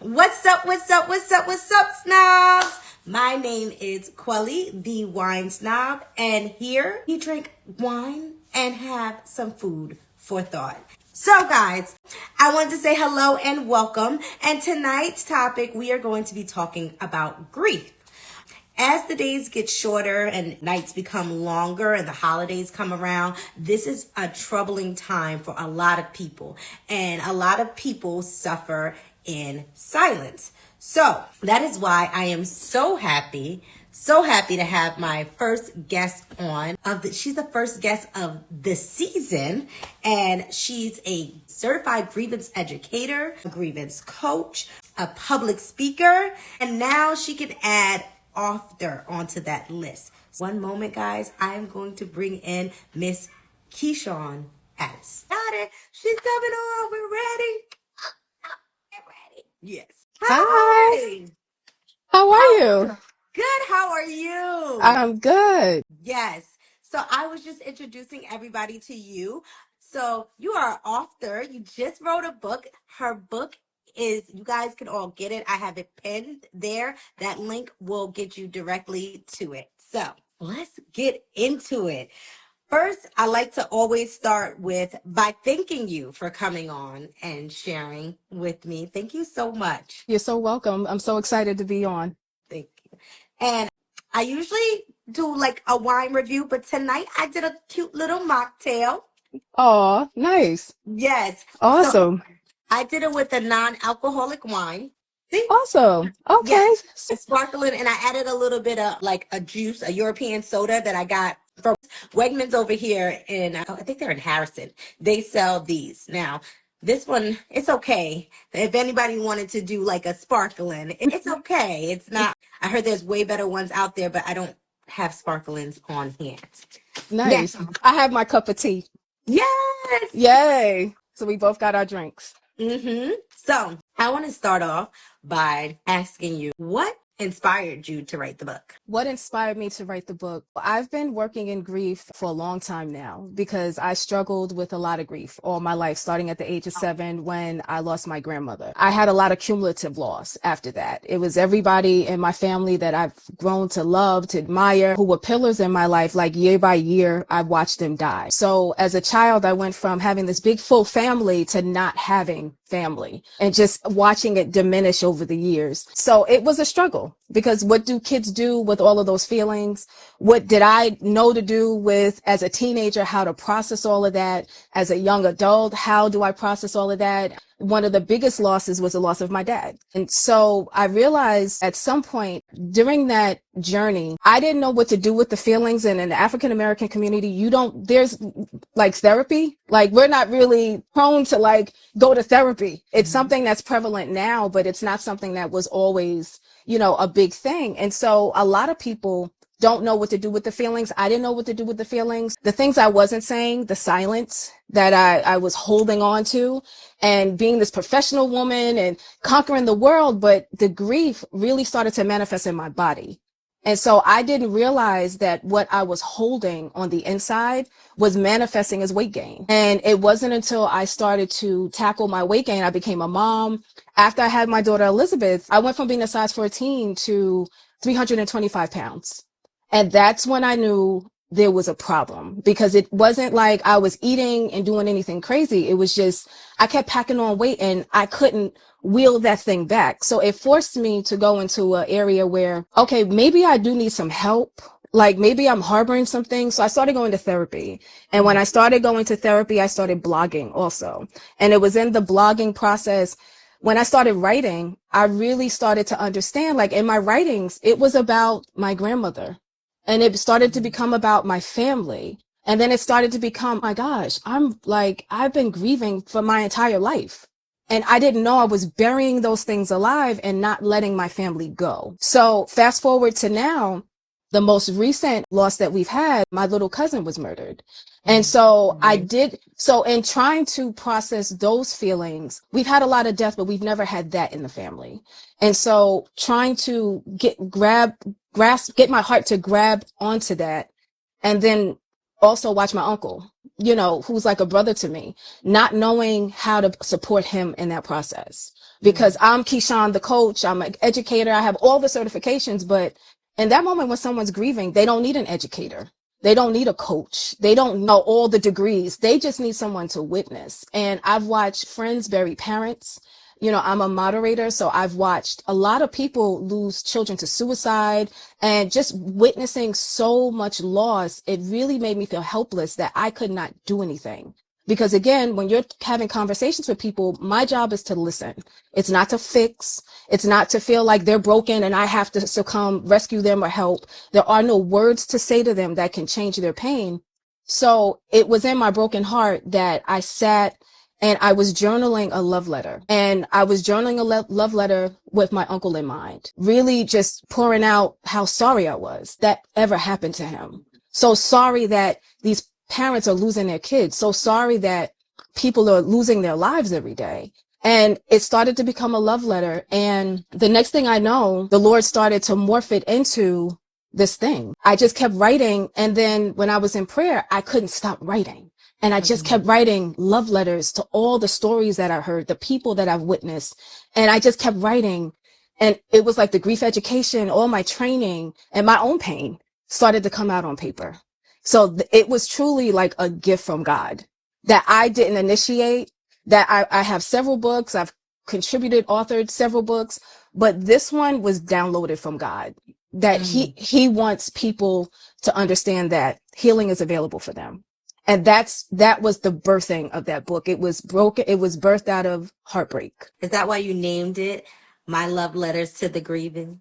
What's up, what's up, what's up, what's up, snobs? My name is Quelly, the wine snob, and here we drink wine and have some food for thought. So guys, I wanted to say hello and welcome, and tonight's topic we are going to be talking about grief. As the days get shorter and nights become longer and the holidays come around, this is a troubling time for a lot of people. And a lot of people suffer in silence. So that is why I am so happy to have my first guest on. She's the first guest of the season, and she's a certified grievance educator, a grievance coach, a public speaker, and now she can add author onto that list. One moment, guys, I am going to bring in Miss Keyshawn Addis. Got it. She's coming on. We're ready. Get ready. Yes. Hi. How are you? Good. How are you? I'm good. Yes. So I was just introducing everybody to you. So you are an author. You just wrote a book. Her book is, you guys can all get it. I have it pinned there. That link will get you directly to it. So let's get into it. First, I like to always start by thanking you for coming on and sharing with me. Thank you so much. You're so welcome. I'm so excited to be on. Thank you. And I usually do like a wine review, but tonight I did a cute little mocktail. Oh, nice. Yes. So Awesome. I did it with a non-alcoholic wine. See? Awesome. Okay. Yes. It's sparkling, and I added a little bit of like a juice, a European soda that I got from Wegmans over here I think they're in Harrison. They sell these. Now, this one, it's okay. If anybody wanted to do like a sparkling, it's okay. It's not, I heard there's way better ones out there, but I don't have sparklings on hand. Nice. Now, I have my cup of tea. yes. Yay. So we both got our drinks. So I want to start off by asking you, what inspired you to write the book? What inspired me to write the book? I've been working in grief for a long time now because I struggled with a lot of grief all my life, starting at the age of 7 when I lost my grandmother. I had a lot of cumulative loss after that. It was everybody in my family that I've grown to love, to admire, who were pillars in my life. Like year by year, I watched them die. So as a child, I went from having this big full family to not having family and just watching it diminish over the years. So it was a struggle because what do kids do with all of those feelings? What did I know to do with as a teenager, how to process all of that? As a young adult, how do I process all of that? One of the biggest losses was the loss of my dad. And so I realized at some point during that journey, I didn't know what to do with the feelings. And in the African American community, there's like therapy. Like we're not really prone to like go to therapy. It's something that's prevalent now, but it's not something that was always, a big thing. And so a lot of people don't know what to do with the feelings. I didn't know what to do with the feelings. The things I wasn't saying, the silence that I was holding on to, and being this professional woman and conquering the world. But the grief really started to manifest in my body. And so I didn't realize that what I was holding on the inside was manifesting as weight gain. And it wasn't until I started to tackle my weight gain, I became a mom. After I had my daughter Elizabeth, I went from being a size 14 to 325 pounds. And that's when I knew there was a problem, because it wasn't like I was eating and doing anything crazy. It was just, I kept packing on weight and I couldn't wheel that thing back. So it forced me to go into an area where, okay, maybe I do need some help. Like maybe I'm harboring some things. So I started going to therapy. And when I started going to therapy, I started blogging also. And it was in the blogging process, when I started writing, I really started to understand, like in my writings, it was about my grandmother. And it started to become about my family. And then it started to become, my gosh, I've been grieving for my entire life. And I didn't know I was burying those things alive and not letting my family go. So fast forward to now, the most recent loss that we've had, my little cousin was murdered. And so in trying to process those feelings, we've had a lot of death, but we've never had that in the family. And so trying to get my heart to grab onto that, and then also watch my uncle who's like a brother to me, not knowing how to support him in that process. Because I'm Keyshawn, the coach, I'm an educator, I have all the certifications, but in that moment when someone's grieving, they don't need an educator. They don't need a coach. They don't know all the degrees. They just need someone to witness. And I've watched friends bury parents. I'm a moderator, so I've watched a lot of people lose children to suicide, and just witnessing so much loss, it really made me feel helpless that I could not do anything. Because again, when you're having conversations with people, my job is to listen. It's not to fix. It's not to feel like they're broken and I have to succumb, rescue them, or help. There are no words to say to them that can change their pain. So it was in my broken heart that I sat and I was journaling a love letter. And I was journaling a love letter with my uncle in mind, really just pouring out how sorry I was that ever happened to him. So sorry that these parents are losing their kids. So sorry that people are losing their lives every day. And it started to become a love letter. And the next thing I know, the Lord started to morph it into this thing. I just kept writing. And then when I was in prayer, I couldn't stop writing. And I just kept writing love letters to all the stories that I heard, the people that I've witnessed. And I just kept writing. And it was like the grief education, all my training and my own pain started to come out on paper. So it was truly like a gift from God that I didn't initiate, that I have several books. I've contributed, authored several books, but this one was downloaded from God, that he wants people to understand that healing is available for them. And that was the birthing of that book. It was broken. It was birthed out of heartbreak. Is that why you named it My Love Letters to the Grieving?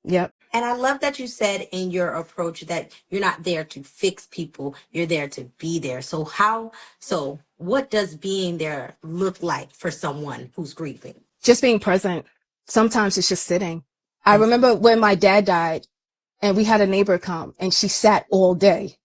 Yep. And I love that you said in your approach that you're not there to fix people. You're there to be there. So what does being there look like for someone who's grieving? Just being present. Sometimes it's just sitting. I remember when my dad died and we had a neighbor come and she sat all day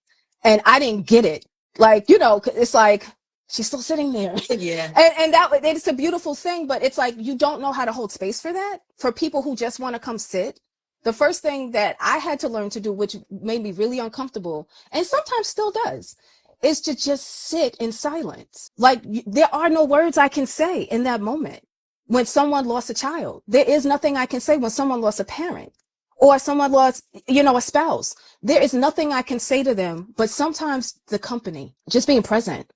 and I didn't get it. Like, it's like, she's still sitting there. Yeah. And it's a beautiful thing, but it's like, you don't know how to hold space for that. For people who just want to come sit. The first thing that I had to learn to do, which made me really uncomfortable, and sometimes still does, is to just sit in silence. Like, there are no words I can say in that moment. When someone lost a child, there is nothing I can say. When someone lost a parent or someone lost, a spouse, there is nothing I can say to them, but sometimes the company, just being present.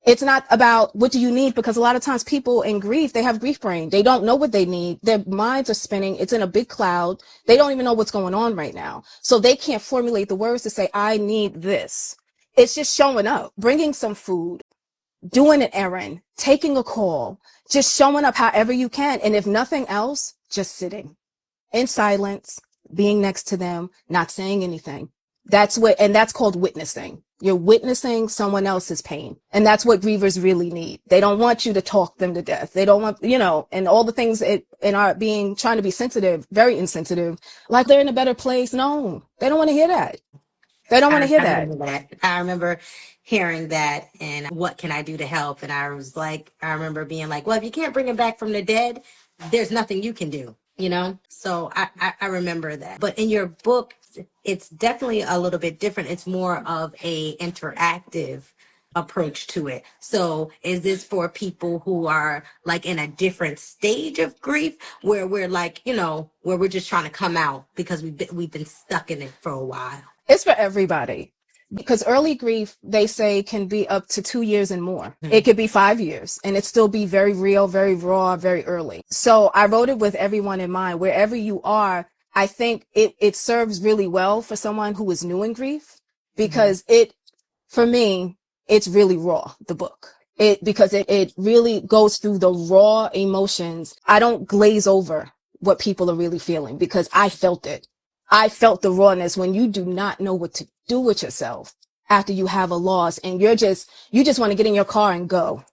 It's not about what do you need, because a lot of times people in grief, they have grief brain. They don't know what they need. Their minds are spinning. It's in a big cloud. They don't even know what's going on right now. So they can't formulate the words to say, I need this. It's just showing up, bringing some food, doing an errand, taking a call, just showing up however you can. And if nothing else, just sitting in silence, being next to them, not saying anything. That's called witnessing. You're witnessing someone else's pain. And that's what grievers really need. They don't want you to talk them to death. They don't want, and all the things in our trying to be sensitive, very insensitive, like they're in a better place. No, they don't want to hear that. They don't want to hear that. I remember hearing that, and what can I do to help? And I remember being like, well, if you can't bring him back from the dead, there's nothing you can do, So I remember that. But in your book, it's definitely a little bit different. It's more of a interactive approach to it. So is this for people who are like in a different stage of grief, where we're like, where we're just trying to come out because we've been stuck in it for a while? It's for everybody. Because early grief, they say, can be up to 2 years and more. It could be 5 years and it still be very real, very raw, very early. So I wrote it with everyone in mind. Wherever you are, I think it serves really well for someone who is new in grief, because for me, it's really raw, the book. Because it really goes through the raw emotions. I don't glaze over what people are really feeling, because I felt it. I felt the rawness when you do not know what to do with yourself after you have a loss, and you just want to get in your car and go,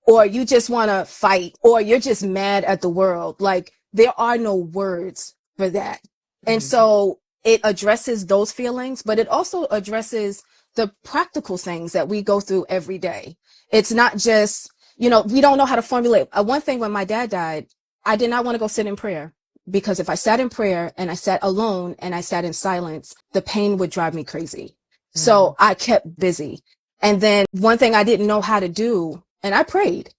or you just want to fight, or you're just mad at the world. Like, there are no words for that. And so it addresses those feelings, but it also addresses the practical things that we go through every day. It's not just, we don't know how to formulate. One thing, when my dad died, I did not want to go sit in prayer. Because if I sat in prayer and I sat alone and I sat in silence, the pain would drive me crazy. So I kept busy. And then one thing I didn't know how to do, and I prayed,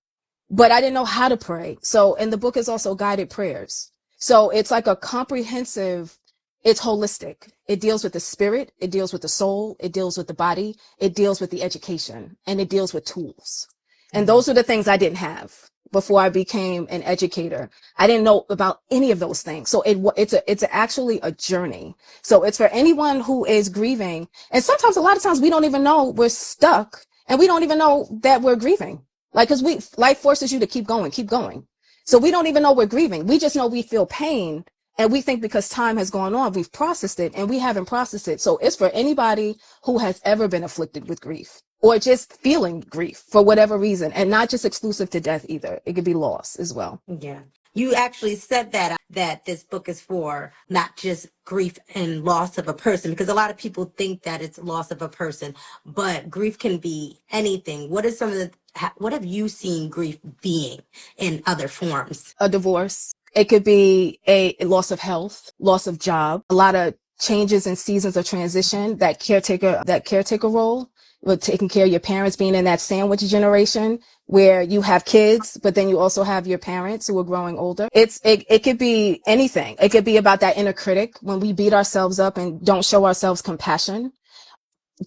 but I didn't know how to pray. So, and the book is also guided prayers. So it's like a comprehensive, it's holistic. It deals with the spirit, it deals with the soul, it deals with the body, it deals with the education, and it deals with tools. And those are the things I didn't have before I became an educator. I didn't know about any of those things. So it's actually a journey. So it's for anyone who is grieving. And sometimes, a lot of times, we don't even know we're stuck, and we don't even know that we're grieving. Like, cause life forces you to keep going, keep going. So we don't even know we're grieving. We just know we feel pain, and we think because time has gone on, we've processed it, and we haven't processed it. So it's for anybody who has ever been afflicted with grief, or just feeling grief for whatever reason, and not just exclusive to death either. It could be loss as well. Yeah. You actually said that this book is for not just grief and loss of a person, because a lot of people think that it's loss of a person, but grief can be anything. What have you seen grief being in other forms? A divorce. It could be a loss of health, loss of job, a lot of changes in seasons of transition, that caretaker role with taking care of your parents, being in that sandwich generation where you have kids, but then you also have your parents who are growing older. It could be anything. It could be about that inner critic when we beat ourselves up and don't show ourselves compassion,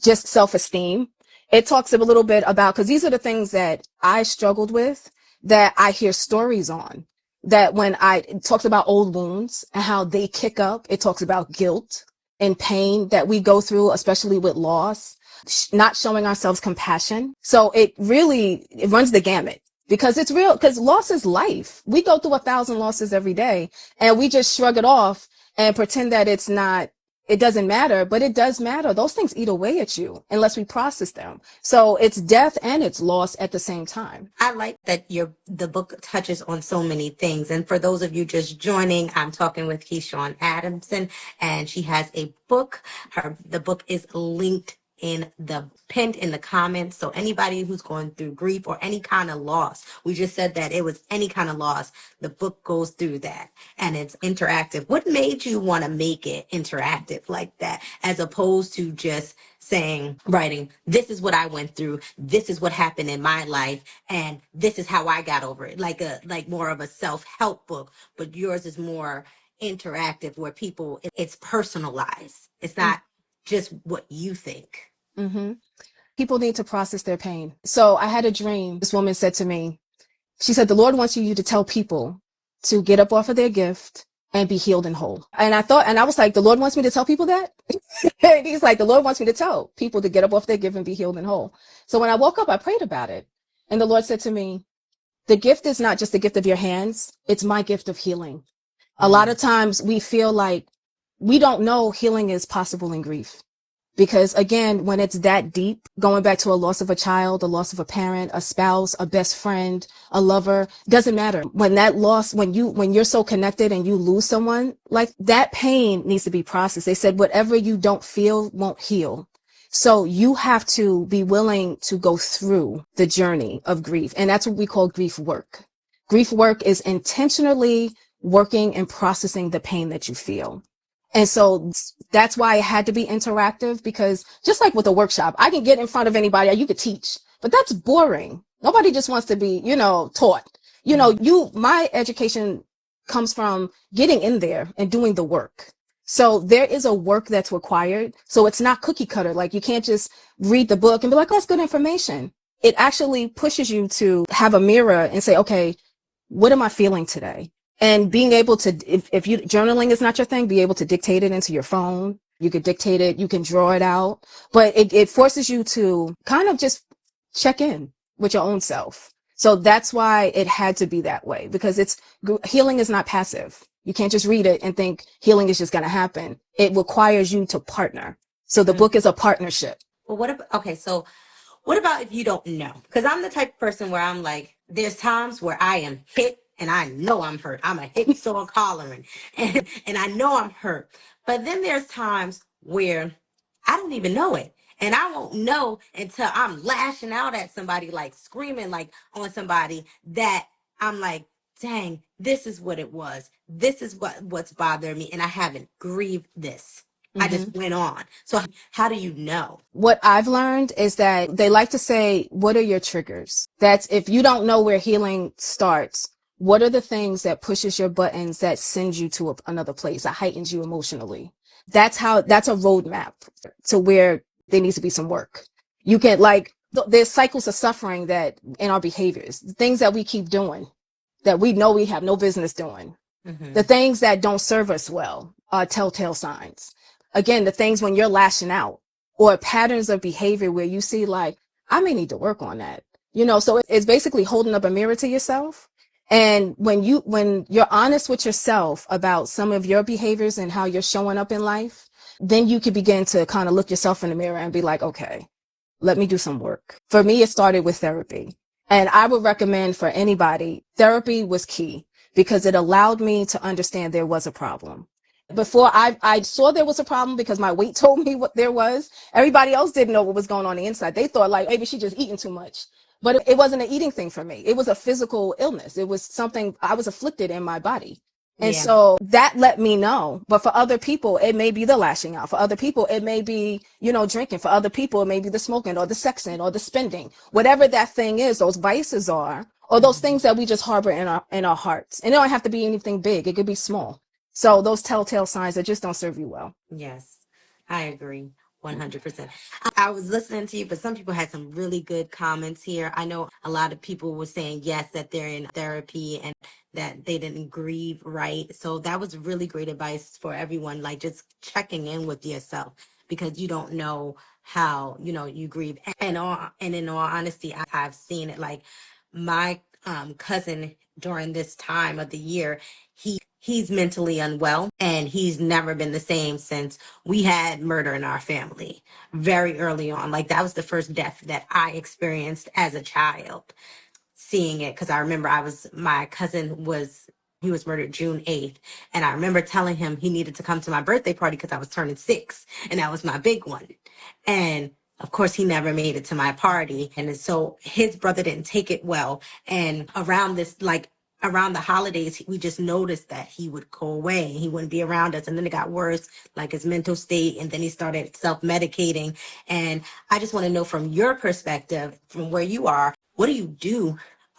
just self-esteem. It talks a little bit about, because these are the things that I struggled with, that I hear stories on, that it talks about old wounds and how they kick up. It talks about guilt and pain that we go through, especially with loss, not showing ourselves compassion. So it runs the gamut, because it's real, because loss is life. We go through 1,000 losses every day, and we just shrug it off and pretend that it doesn't matter, but it does matter. Those things eat away at you unless we process them. So it's death and it's loss at the same time. I like that the book touches on so many things. And for those of you just joining, I'm talking with Keyshawn Adamson, and she has a book. The book is linked pinned in the comments. So anybody who's going through grief or any kind of loss, we just said that it was any kind of loss, the book goes through that, and it's interactive. What made you want to make it interactive like that, as opposed to just writing, this is what I went through, this is what happened in my life, and this is how I got over it, like more of a self-help book, but yours is more interactive, where it's personalized. It's not just what you think. Mm-hmm. People need to process their pain. So I had a dream. This woman said to me, she said, the Lord wants you to tell people to get up off of their gift and be healed and whole. And I was like, the Lord wants me to tell people that? And he's like, the Lord wants me to tell people to get up off their gift and be healed and whole. So when I woke up, I prayed about it. And the Lord said to me, the gift is not just the gift of your hands. It's my gift of healing. A lot of times we feel like we don't know healing is possible in grief. Because again, when it's that deep, going back to a loss of a child, a loss of a parent, a spouse, a best friend, a lover, doesn't matter. When that loss, when you're so connected and you lose someone, like, that pain needs to be processed. They said, whatever you don't feel won't heal. So you have to be willing to go through the journey of grief. And that's what we call grief work. Grief work is intentionally working and processing the pain that you feel. And so that's why it had to be interactive, because just like with a workshop, I can get in front of anybody, you could teach, but that's boring. Nobody just wants to be, taught. My education comes from getting in there and doing the work. So there is a work that's required. So it's not cookie cutter. Like, you can't just read the book and be like, oh, that's good information. It actually pushes you to have a mirror and say, okay, what am I feeling today? And being able to, if you journaling is not your thing, be able to dictate it into your phone. You could dictate it, you can draw it out, but it forces you to kind of just check in with your own self. So that's why it had to be that way, because healing is not passive. You can't just read it and think healing is just going to happen. It requires you to partner. So the book is a partnership. Well, what about if you don't know? Because I'm the type of person where I'm like, there's times where I am hit and I know I'm hurt. I'm a hit sore hollering, and I know I'm hurt. But then there's times where I don't even know it. And I won't know until I'm lashing out at somebody, like screaming like on somebody, that I'm like, dang, this is what it was. This is what's bothering me. And I haven't grieved this. I just went on. So how do you know? What I've learned is that they like to say, what are your triggers? That's if you don't know where healing starts, what are the things that pushes your buttons that sends you to another place, that heightens you emotionally? That's a roadmap to where there needs to be some work. You can there's cycles of suffering that in our behaviors, things that we keep doing that we know we have no business doing. The things that don't serve us well are telltale signs. Again, the things when you're lashing out or patterns of behavior where you see like, I may need to work on that. So it's basically holding up a mirror to yourself. And when you're honest with yourself about some of your behaviors and how you're showing up in life, then you can begin to kind of look yourself in the mirror and be like, okay, let me do some work. For me, it started with therapy. And I would recommend for anybody, therapy was key because it allowed me to understand there was a problem. Before I saw there was a problem because my weight told me what there was. Everybody else didn't know what was going on the inside. They thought like maybe she just eating too much. But it wasn't an eating thing for me. It was a physical illness. It was something I was afflicted in my body. And so that let me know. But for other people, it may be the lashing out. For other people, it may be, drinking. For other people, it may be the smoking or the sexing or the spending. Whatever that thing is, those vices are, or those things that we just harbor in our hearts. And it don't have to be anything big. It could be small. So those telltale signs that just don't serve you well. Yes, I agree. 100%. I was listening to you, but some people had some really good comments here. I know a lot of people were saying, yes, that they're in therapy and that they didn't grieve right. So that was really great advice for everyone, like just checking in with yourself because you don't know how, you grieve. And in all honesty, I've seen it like my cousin during this time of the year, he's mentally unwell and he's never been the same since we had murder in our family very early on. Like that was the first death that I experienced as a child, seeing it because I remember my cousin he was murdered June 8th. And I remember telling him he needed to come to my birthday party because I was turning 6 and that was my big one. And of course, he never made it to my party. And so his brother didn't take it well. And around around the holidays, we just noticed that he would go away. He wouldn't be around us. And then it got worse, like his mental state. And then he started self-medicating. And I just want to know from your perspective, from where you are, what do you do?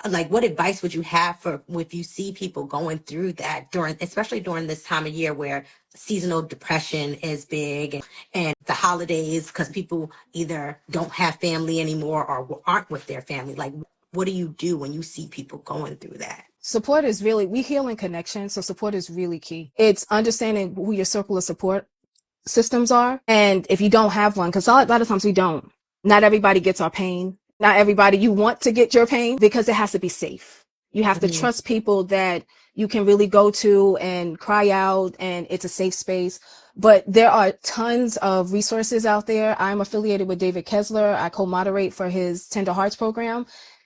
Like, what advice would you have for if you see people going through that especially during this time of year where seasonal depression is big and the holidays, because people either don't have family anymore or aren't with their family? Like, what do you do when you see people going through that? Support is we heal in connection. So support is really key. It's understanding who your circle of support systems are. And if you don't have one, because a lot of times we don't, not everybody gets our pain. Not everybody you want to get your pain because it has to be safe. You have to trust people that you can really go to and cry out and it's a safe space. But there are tons of resources out there. I'm affiliated with David Kessler. I co-moderate for his Tender Hearts program.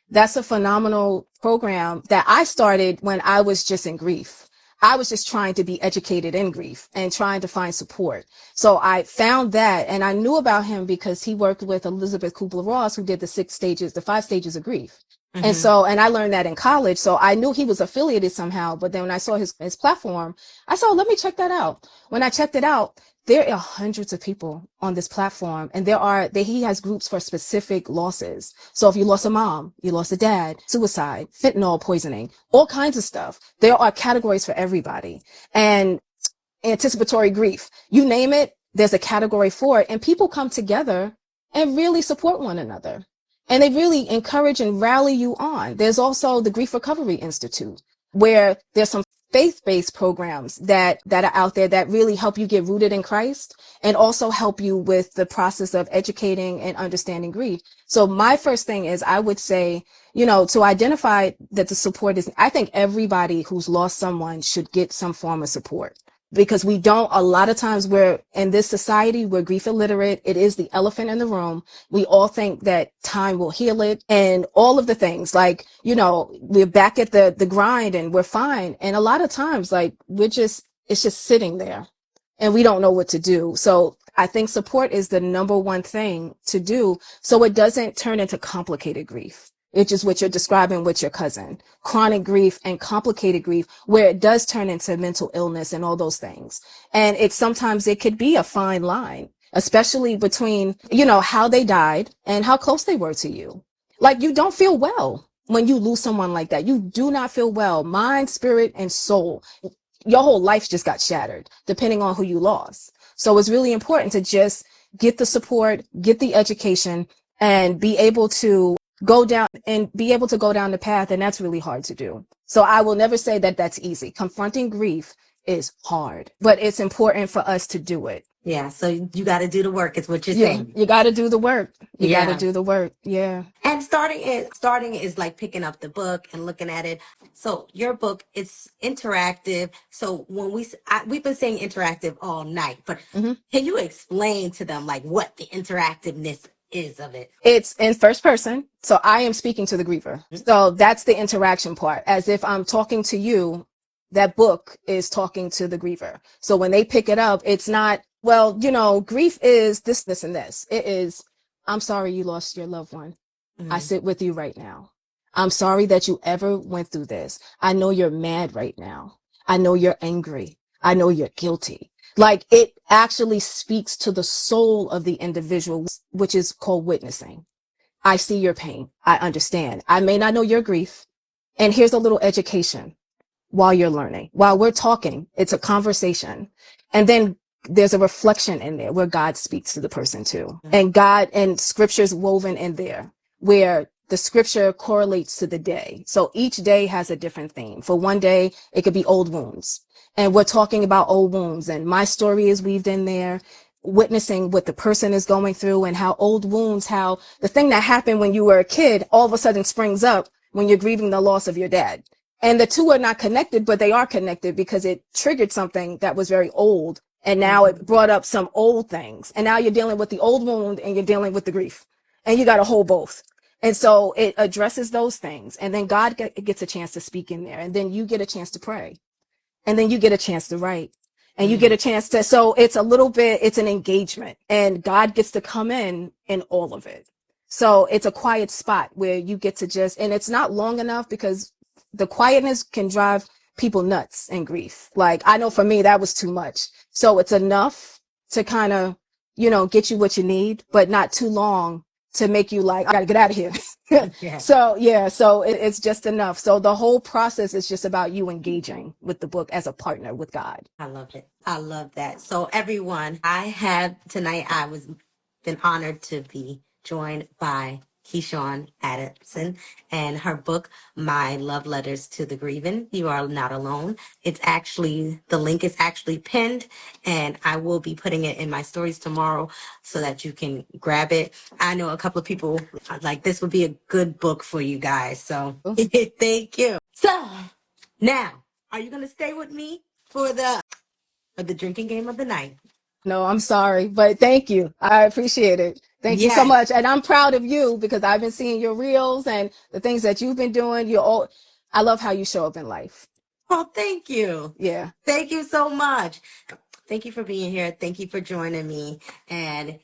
That's a phenomenal program that I started when I was just in grief. I was just trying to be educated in grief and trying to find support. So I found that, and I knew about him because he worked with Elizabeth Kubler-Ross, who did the 5 stages of grief. And I learned that in college. So I knew he was affiliated somehow. But then when I saw his platform, I said, let me check that out. When I checked it out, there are hundreds of people on this platform, and he has groups for specific losses. So if you lost a mom, you lost a dad, suicide, fentanyl poisoning, all kinds of stuff. There are categories for everybody. And anticipatory grief, you name it, there's a category for it. And people come together and really support one another. And they really encourage and rally you on. There's also the Grief Recovery Institute, where there's some faith-based programs that are out there that really help you get rooted in Christ and also help you with the process of educating and understanding grief. So my first thing is I would say, to identify that the support is, I think everybody who's lost someone should get some form of support. Because a lot of times we're in this society, we're grief illiterate. It is the elephant in the room. We all think that time will heal it and all of the things like, we're back at the grind and we're fine. And a lot of times, it's just sitting there and we don't know what to do. So I think support is the number one thing to do so it doesn't turn into complicated grief. It's just what you're describing with your cousin. Chronic grief and complicated grief, where it does turn into mental illness and all those things. And sometimes it could be a fine line, especially between, how they died and how close they were to you. Like, you don't feel well when you lose someone like that. You do not feel well, mind, spirit, and soul. Your whole life just got shattered, depending on who you lost. So it's really important to just get the support, get the education, and be able to go down the path. And that's really hard to do. So I will never say that that's easy. Confronting grief is hard, but it's important for us to do it. Yeah, so you got to do the work is what you're saying. You got to do the work. You got to do the work. Yeah. And starting is like picking up the book and looking at it. So your book, it's interactive. So when we've been saying interactive all night, but can you explain to them like what the interactiveness is of it? It's in first person. So I am speaking to the griever. So that's the interaction part. As if I'm talking to you, that book is talking to the griever. So when they pick it up, it's not, well, grief is this, this, and this. It is, I'm sorry you lost your loved one. I sit with you right now. I'm sorry that you ever went through this. I know you're mad right now. I know you're angry. I know you're guilty. Like, it actually speaks to the soul of the individual, which is called witnessing. I see your pain. I understand. I may not know your grief. And here's a little education while you're learning. While we're talking, it's a conversation. And then there's a reflection in there where God speaks to the person too. And God and scripture's woven in there where the scripture correlates to the day. So each day has a different theme. For one day, it could be old wounds. And we're talking about old wounds. And my story is weaved in there, witnessing what the person is going through and how old wounds, how the thing that happened when you were a kid all of a sudden springs up when you're grieving the loss of your dad. And the two are not connected, but they are connected because it triggered something that was very old. And now it brought up some old things. And now you're dealing with the old wound and you're dealing with the grief. And you got to hold both. And so it addresses those things. And then God gets a chance to speak in there. And then you get a chance to pray. And then you get a chance to write. And you get a chance to, so it's a little bit, it's an engagement. And God gets to come in all of it. So it's a quiet spot where you get to just, and it's not long enough because the quietness can drive people nuts and grief. Like, I know for me, that was too much. So it's enough to kind of, get you what you need, but not too long to make you like, I gotta get out of here. Yeah. So it's just enough. So the whole process is just about you engaging with the book as a partner with God. I love it. I love that. So everyone, I was been honored to be joined by Keyshawn Addison and her book, My Love Letters to the Grieving. You Are Not Alone. The link is actually pinned, and I will be putting it in my stories tomorrow so that you can grab it. I know a couple of people like this would be a good book for you guys. So thank you. So now, are you going to stay with me for the drinking game of the night? No, I'm sorry, but thank you. I appreciate it. Thank you so much. And I'm proud of you because I've been seeing your reels and the things that you've been doing. I love how you show up in life. Oh, thank you. Yeah. Thank you so much. Thank you for being here. Thank you for joining me. And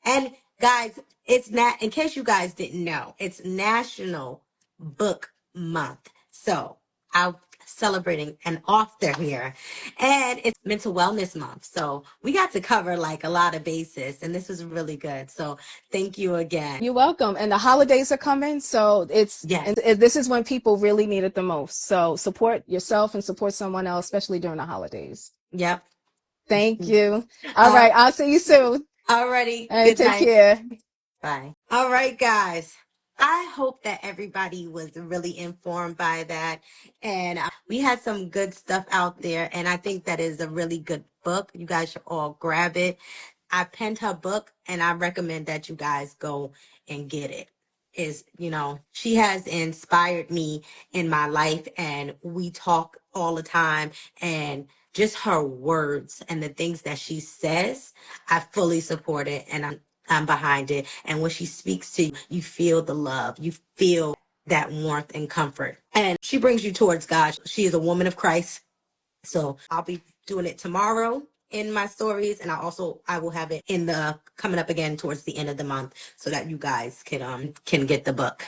and guys, it's not, in case you guys didn't know, it's National Book Month. So I'm celebrating an author here, and it's Mental Wellness Month. So we got to cover like a lot of bases, and this was really good. So thank you again. You're welcome. And the holidays are coming. So this is when people really need it the most. So support yourself and support someone else, especially during the holidays. Yep. Thank you. All right. I'll see you soon. Alrighty. Good take care. Bye. All right, guys. I hope that everybody was really informed by that. And we had some good stuff out there. And I think that is a really good book. You guys should all grab it. I penned her book, and I recommend that you guys go and get it. She has inspired me in my life, and we talk all the time, and just her words and the things that she says, I fully support it, and I'm behind it. And when she speaks to you, you feel the love, you feel that warmth and comfort, and she brings you towards God. She is a woman of Christ. So I'll be doing it tomorrow in my stories, and I will have it in the coming up again towards the end of the month so that you guys can get the book.